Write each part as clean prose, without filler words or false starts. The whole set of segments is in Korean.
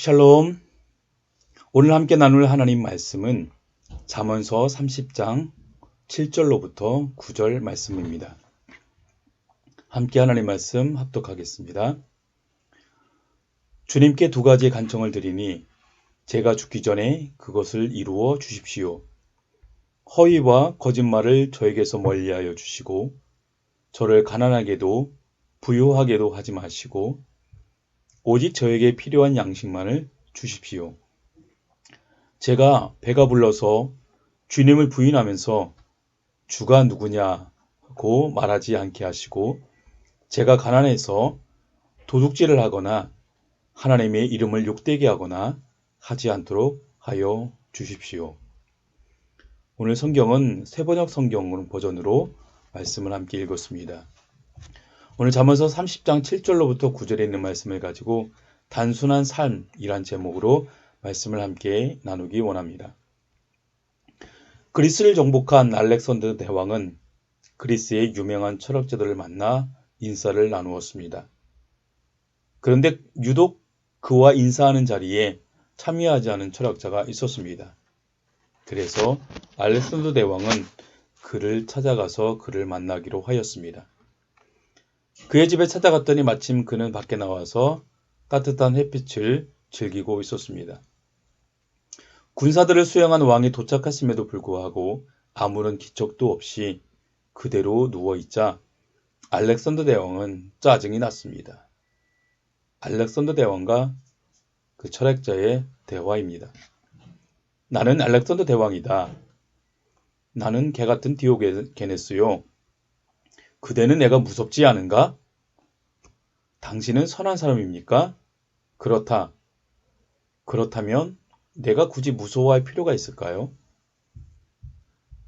샬롬. 오늘 함께 나눌 하나님 말씀은 잠언서 30장 7절로부터 9절 말씀입니다. 함께 하나님 말씀 합독하겠습니다. 주님께 두 가지의 간청을 드리니 제가 죽기 전에 그것을 이루어 주십시오. 허위와 거짓말을 저에게서 멀리하여 주시고 저를 가난하게도 부유하게도 하지 마시고 오직 저에게 필요한 양식만을 주십시오. 제가 배가 불러서 주님을 부인하면서 주가 누구냐고 말하지 않게 하시고 제가 가난해서 도둑질을 하거나 하나님의 이름을 욕되게 하거나 하지 않도록 하여 주십시오. 오늘 성경은 새번역 성경 버전으로 말씀을 함께 읽었습니다. 오늘 잠언서 30장 7절로부터 9절에 있는 말씀을 가지고 단순한 삶이란 제목으로 말씀을 함께 나누기 원합니다. 그리스를 정복한 알렉산더 대왕은 그리스의 유명한 철학자들을 만나 인사를 나누었습니다. 그런데 유독 그와 인사하는 자리에 참여하지 않은 철학자가 있었습니다. 그래서 알렉산더 대왕은 그를 찾아가서 그를 만나기로 하였습니다. 그의 집에 찾아갔더니 마침 그는 밖에 나와서 따뜻한 햇빛을 즐기고 있었습니다. 군사들을 수행한 왕이 도착했음에도 불구하고 아무런 기척도 없이 그대로 누워있자 알렉산더 대왕은 짜증이 났습니다. 알렉산더 대왕과 그 철학자의 대화입니다. 나는 알렉산더 대왕이다. 나는 개같은 디오게네스요. 그대는 내가 무섭지 않은가? 당신은 선한 사람입니까? 그렇다면 내가 굳이 무서워할 필요가 있을까요?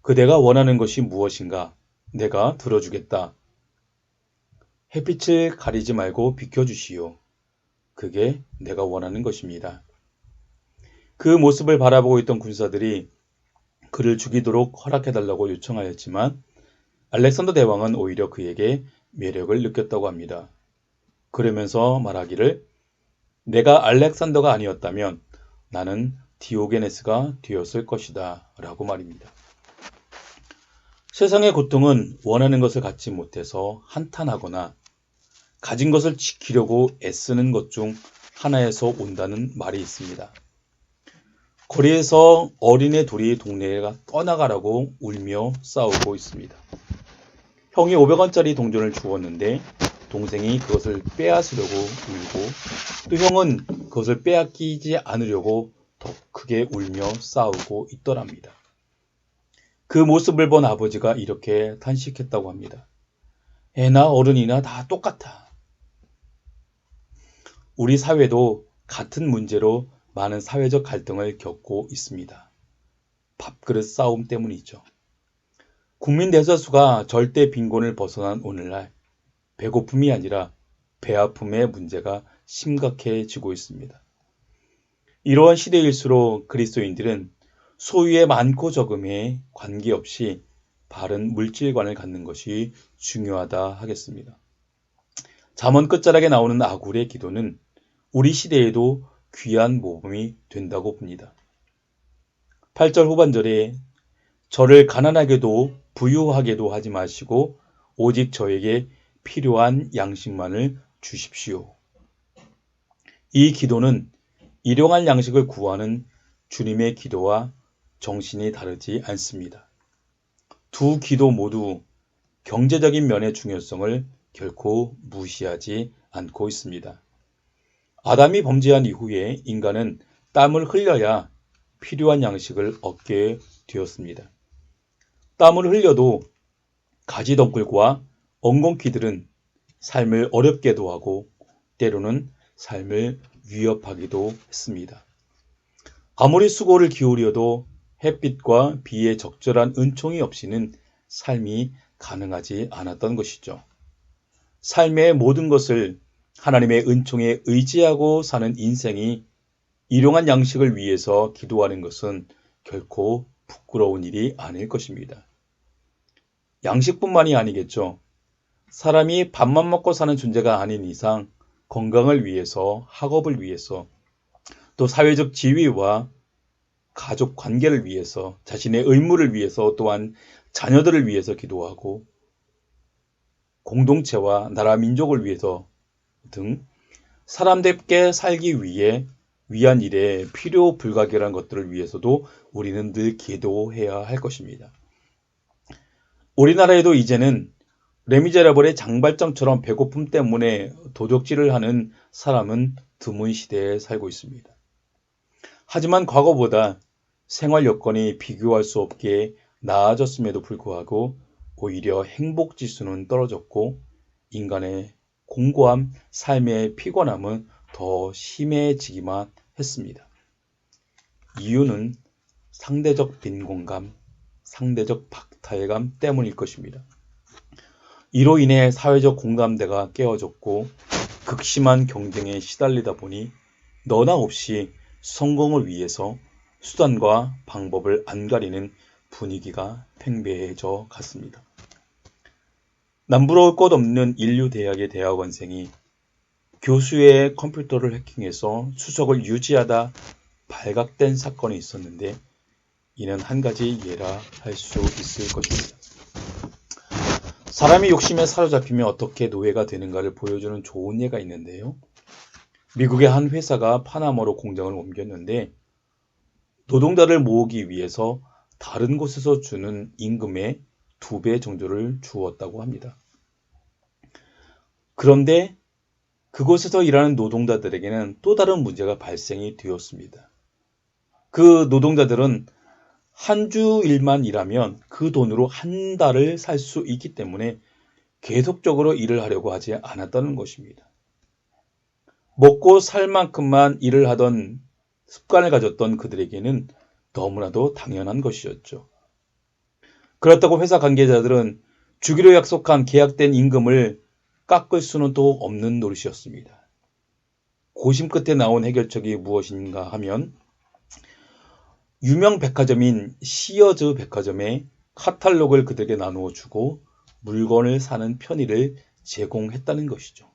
그대가 원하는 것이 무엇인가? 내가 들어주겠다. 햇빛을 가리지 말고 비켜주시오. 그게 내가 원하는 것입니다. 그 모습을 바라보고 있던 군사들이 그를 죽이도록 허락해달라고 요청하였지만 알렉산더 대왕은 오히려 그에게 매력을 느꼈다고 합니다. 그러면서 말하기를 내가 알렉산더가 아니었다면 나는 디오게네스가 되었을 것이다 라고 말입니다. 세상의 고통은 원하는 것을 갖지 못해서 한탄하거나 가진 것을 지키려고 애쓰는 것 중 하나에서 온다는 말이 있습니다. 거리에서 어린애 둘이 동네에 떠나가라고 울며 싸우고 있습니다. 형이 500원짜리 동전을 주었는데 동생이 그것을 빼앗으려고 울고 또 형은 그것을 빼앗기지 않으려고 더 크게 울며 싸우고 있더랍니다. 그 모습을 본 아버지가 이렇게 탄식했다고 합니다. 애나 어른이나 다 똑같아. 우리 사회도 같은 문제로 많은 사회적 갈등을 겪고 있습니다. 밥그릇 싸움 때문이죠. 국민 대다수가 절대 빈곤을 벗어난 오늘날 배고픔이 아니라 배아픔의 문제가 심각해지고 있습니다. 이러한 시대일수록 그리스도인들은 소유의 많고 적음에 관계없이 바른 물질관을 갖는 것이 중요하다 하겠습니다. 잠언 끝자락에 나오는 아굴의 기도는 우리 시대에도 귀한 모범이 된다고 봅니다. 8절 후반절에 저를 가난하게도 부유하게도 하지 마시고 오직 저에게 필요한 양식만을 주십시오. 이 기도는 일용할 양식을 구하는 주님의 기도와 정신이 다르지 않습니다. 두 기도 모두 경제적인 면의 중요성을 결코 무시하지 않고 있습니다. 아담이 범죄한 이후에 인간은 땀을 흘려야 필요한 양식을 얻게 되었습니다. 땀을 흘려도 가지덩굴과 엉겅퀴들은 삶을 어렵게도 하고 때로는 삶을 위협하기도 했습니다. 아무리 수고를 기울여도 햇빛과 비의 적절한 은총이 없이는 삶이 가능하지 않았던 것이죠. 삶의 모든 것을 하나님의 은총에 의지하고 사는 인생이 일용할 양식을 위해서 기도하는 것은 결코 부끄러운 일이 아닐 것입니다. 양식뿐만이 아니겠죠. 사람이 밥만 먹고 사는 존재가 아닌 이상 건강을 위해서, 학업을 위해서, 또 사회적 지위와 가족 관계를 위해서, 자신의 의무를 위해서, 또한 자녀들을 위해서 기도하고 공동체와 나라 민족을 위해서 등 사람답게 살기 위한 일에 필요 불가결한 것들을 위해서도 우리는 늘 기도해야 할 것입니다. 우리나라에도 이제는 레미제라블의 장발장처럼 배고픔 때문에 도적질을 하는 사람은 드문 시대에 살고 있습니다. 하지만 과거보다 생활 여건이 비교할 수 없게 나아졌음에도 불구하고 오히려 행복 지수는 떨어졌고 인간의 공고함, 삶의 피곤함은 더 심해지기만 했습니다. 이유는 상대적 빈곤감, 상대적 박탈감 때문일 것입니다. 이로 인해 사회적 공감대가 깨어졌고 극심한 경쟁에 시달리다 보니 너나 없이 성공을 위해서 수단과 방법을 안 가리는 분위기가 팽배해져 갔습니다. 남부러울 것 없는 인류 대학의 대학원생이 교수의 컴퓨터를 해킹해서 수석을 유지하다 발각된 사건이 있었는데 이는 한 가지 예라 할 수 있을 것입니다. 사람이 욕심에 사로잡히면 어떻게 노예가 되는가를 보여주는 좋은 예가 있는데요. 미국의 한 회사가 파나마로 공장을 옮겼는데 노동자를 모으기 위해서 다른 곳에서 주는 임금의 2배 정도를 주었다고 합니다. 그런데 그곳에서 일하는 노동자들에게는 또 다른 문제가 발생이 되었습니다. 그 노동자들은 한 주 일만 일하면 그 돈으로 한 달을 살 수 있기 때문에 계속적으로 일을 하려고 하지 않았다는 것입니다. 먹고 살 만큼만 일을 하던 습관을 가졌던 그들에게는 너무나도 당연한 것이었죠. 그렇다고 회사 관계자들은 주기로 약속한 계약된 임금을 깎을 수는 또 없는 노릇이었습니다. 고심 끝에 나온 해결책이 무엇인가 하면 유명 백화점인 시어즈 백화점에 카탈로그를 그들에게 나누어 주고 물건을 사는 편의를 제공했다는 것이죠.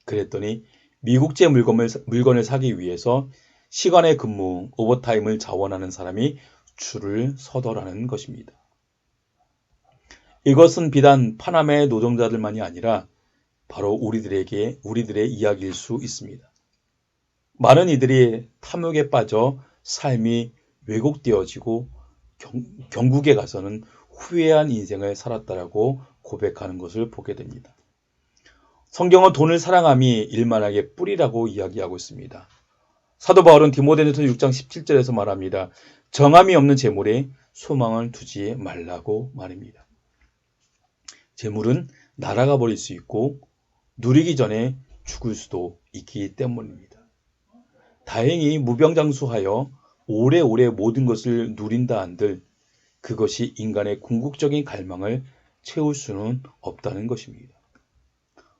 그랬더니 미국제 물건을 사기 위해서 시간의 근무, 오버타임을 자원하는 사람이 줄을 서더라는 것입니다. 이것은 비단 파나마의 노동자들만이 아니라 바로 우리들의 이야기일 수 있습니다. 많은 이들이 탐욕에 빠져 삶이 왜곡되어지고 경국에 가서는 후회한 인생을 살았다라고 고백하는 것을 보게 됩니다. 성경은 돈을 사랑함이 일만하게 뿌리라고 이야기하고 있습니다. 사도 바울은 디모데전서 6장 17절에서 말합니다. 정함이 없는 재물에 소망을 두지 말라고 말입니다. 재물은 날아가 버릴 수 있고 누리기 전에 죽을 수도 있기 때문입니다. 다행히 무병장수하여 오래오래 모든 것을 누린다 한들 그것이 인간의 궁극적인 갈망을 채울 수는 없다는 것입니다.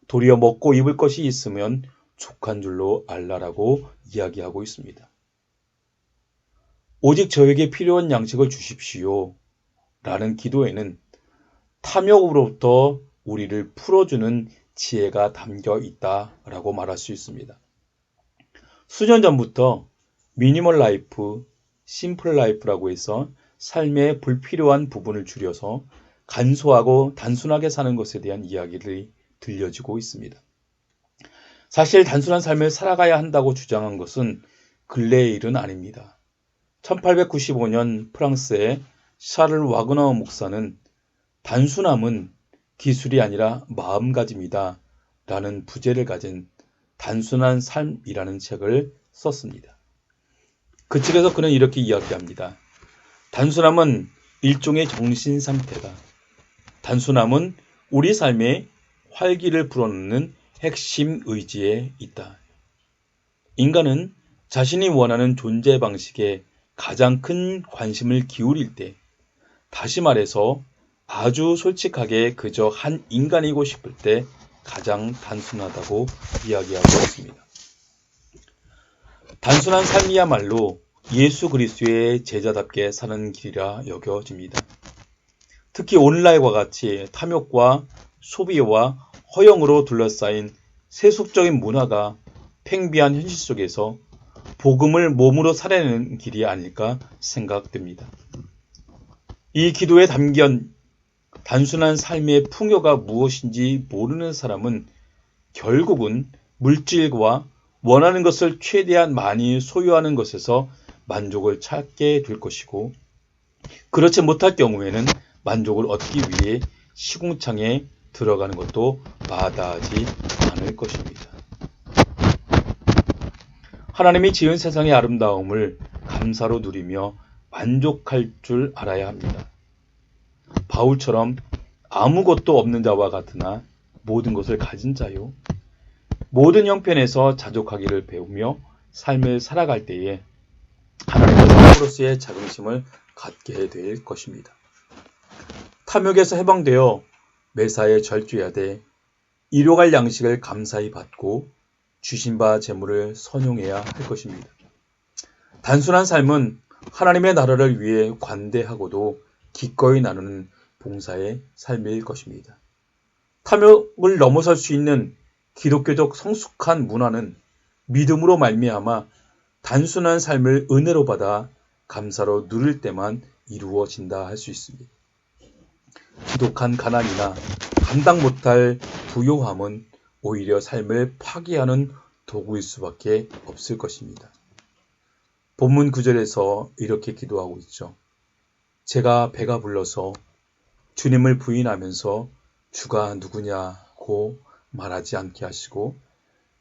도리어 먹고 입을 것이 있으면 족한 줄로 알라라고 이야기하고 있습니다. 오직 저에게 필요한 양식을 주십시오 라는 기도에는 탐욕으로부터 우리를 풀어주는 지혜가 담겨 있다라고 말할 수 있습니다. 수년 전부터 미니멀 라이프, 심플 라이프라고 해서 삶의 불필요한 부분을 줄여서 간소하고 단순하게 사는 것에 대한 이야기들이 들려지고 있습니다. 사실 단순한 삶을 살아가야 한다고 주장한 것은 근래의 일은 아닙니다. 1895년 프랑스의 샤를 와그너 목사는 단순함은 기술이 아니라 마음가짐이다 라는 부제를 가진 단순한 삶이라는 책을 썼습니다. 그 책에서 그는 이렇게 이야기합니다. 단순함은 일종의 정신 상태다. 단순함은 우리 삶에 활기를 불어넣는 핵심 의지에 있다. 인간은 자신이 원하는 존재 방식에 가장 큰 관심을 기울일 때, 다시 말해서 아주 솔직하게 그저 한 인간이고 싶을 때 가장 단순하다고 이야기하고 있습니다. 단순한 삶이야말로 예수 그리스도의 제자답게 사는 길이라 여겨집니다. 특히 오늘날과 같이 탐욕과 소비와 허영으로 둘러싸인 세속적인 문화가 팽배한 현실 속에서 복음을 몸으로 살아내는 길이 아닐까 생각됩니다. 이 기도에 담긴 단순한 삶의 풍요가 무엇인지 모르는 사람은 결국은 물질과 원하는 것을 최대한 많이 소유하는 것에서 만족을 찾게 될 것이고, 그렇지 못할 경우에는 만족을 얻기 위해 시궁창에 들어가는 것도 마다하지 않을 것입니다. 하나님이 지은 세상의 아름다움을 감사로 누리며 만족할 줄 알아야 합니다. 바울처럼 아무것도 없는 자와 같으나 모든 것을 가진 자요, 모든 형편에서 자족하기를 배우며 삶을 살아갈 때에 하나님의 사람으로서의 자긍심을 갖게 될 것입니다. 탐욕에서 해방되어 매사에 절제하되 일용할 양식을 감사히 받고 주신 바 재물을 선용해야 할 것입니다. 단순한 삶은 하나님의 나라를 위해 관대하고도 기꺼이 나누는 봉사의 삶일 것입니다. 탐욕을 넘어설 수 있는 기독교적 성숙한 문화는 믿음으로 말미암아 단순한 삶을 은혜로 받아 감사로 누릴 때만 이루어진다 할 수 있습니다. 지독한 가난이나 감당 못할 부요함은 오히려 삶을 파괴하는 도구일 수밖에 없을 것입니다. 본문 9절에서 이렇게 기도하고 있죠. 제가 배가 불러서 주님을 부인하면서 주가 누구냐고 말하지 않게 하시고,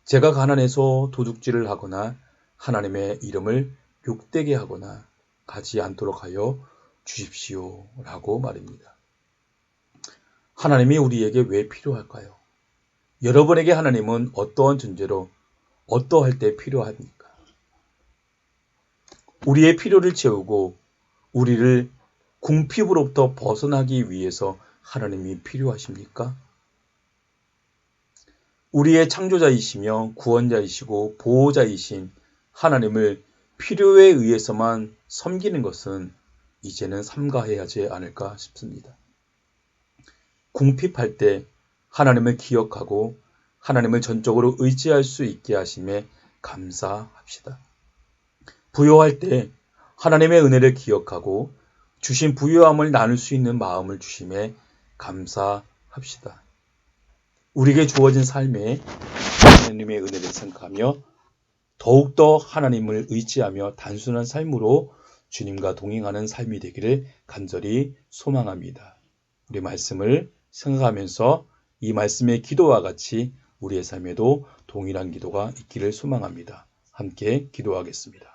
제가 가난해서 도둑질을 하거나 하나님의 이름을 욕되게 하거나 가지 않도록 하여 주십시오 라고 말입니다. 하나님이 우리에게 왜 필요할까요? 여러분에게 하나님은 어떠한 존재로 어떠할 때 필요합니까? 우리의 필요를 채우고 우리를 궁핍으로부터 벗어나기 위해서 하나님이 필요하십니까? 우리의 창조자이시며 구원자이시고 보호자이신 하나님을 필요에 의해서만 섬기는 것은 이제는 삼가해야 하지 않을까 싶습니다. 궁핍할 때 하나님을 기억하고 하나님을 전적으로 의지할 수 있게 하심에 감사합시다. 부요할 때 하나님의 은혜를 기억하고 주신 부요함을 나눌 수 있는 마음을 주심에 감사합시다. 우리에게 주어진 삶에 하나님의 은혜를 생각하며 더욱더 하나님을 의지하며 단순한 삶으로 주님과 동행하는 삶이 되기를 간절히 소망합니다. 우리 말씀을 생각하면서 이 말씀의 기도와 같이 우리의 삶에도 동일한 기도가 있기를 소망합니다. 함께 기도하겠습니다.